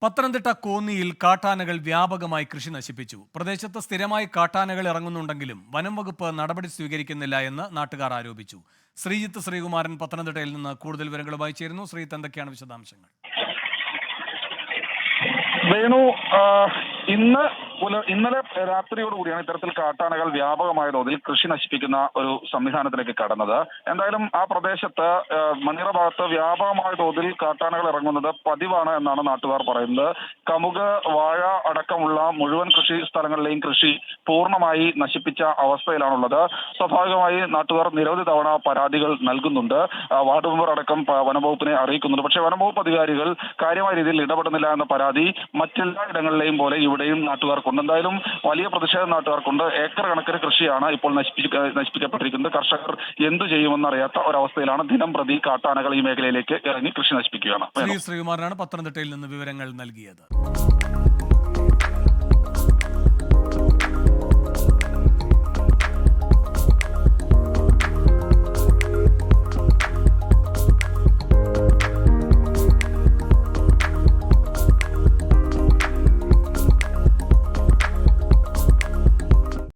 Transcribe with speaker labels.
Speaker 1: പത്തനംതിട്ട കോന്നിയിൽ കാട്ടാനകൾ വ്യാപകമായി കൃഷി നശിപ്പിച്ചു. പ്രദേശത്ത് സ്ഥിരമായി കാട്ടാനകൾ ഇറങ്ങുന്നുണ്ടെങ്കിലും വനം വകുപ്പ് നടപടി സ്വീകരിക്കുന്നില്ല എന്ന് നാട്ടുകാർ ആരോപിച്ചു. ശ്രീജിത്ത് ശ്രീകുമാരൻ പത്തനംതിട്ടയിൽ നിന്ന് കൂടുതൽ വിവരങ്ങളുമായി ചേരുന്നു. ശ്രീജിത്ത്, എന്തൊക്കെയാണ് വിശദാംശങ്ങൾ?
Speaker 2: വേണു, ഇന്നലെ രാത്രിയോടുകൂടിയാണ് ഇത്തരത്തിൽ കാട്ടാനകൾ വ്യാപകമായ തോതിൽ കൃഷി നശിപ്പിക്കുന്ന ഒരു സംവിധാനത്തിലേക്ക് കടന്നത്. എന്തായാലും ആ പ്രദേശത്ത് മണിറ ഭാഗത്ത് വ്യാപകമായ തോതിൽ കാട്ടാനകൾ ഇറങ്ങുന്നത് പതിവാണ് എന്നാണ് നാട്ടുകാർ പറയുന്നത്. കമുക്, വാഴ അടക്കമുള്ള മുഴുവൻ കൃഷി സ്ഥലങ്ങളിലെയും കൃഷി പൂർണ്ണമായി നശിപ്പിച്ച അവസ്ഥയിലാണുള്ളത്. സ്വാഭാവികമായി നാട്ടുകാർ നിരവധി തവണ പരാതികൾ നൽകുന്നുണ്ട്. വാർഡ് മെമ്പർ അടക്കം വനംവകുപ്പിനെ അറിയിക്കുന്നുണ്ട്. പക്ഷേ വനംവകുപ്പ് അധികാരികൾ കാര്യമായ രീതിയിൽ ഇടപെടുന്നില്ല എന്ന പരാതി മറ്റെല്ലാ ഇടങ്ങളിലെയും പോലെ ഇവിടെയും നാട്ടുകാർക്കുണ്ട്. എന്തായാലും വലിയ പ്രതിഷേധം നാട്ടുകാർക്കുണ്ട്. ഏക്കർ കണക്കിന് കൃഷിയാണ് ഇപ്പോൾ നശിപ്പിക്കപ്പെട്ടിരിക്കുന്നത്. കർഷകർ എന്തു ചെയ്യുമെന്നറിയാത്ത ഒരവസ്ഥയിലാണ്. ദിനം പ്രതി കാട്ടാനകൾ ഈ മേഖലയിലേക്ക് ഇറങ്ങി കൃഷി നശിപ്പിക്കുകയാണ്.
Speaker 1: ശ്രീകുമാരനാണ് പത്തനംതിട്ടയിൽ നിന്ന് വിവരങ്ങൾ നൽകിയത്.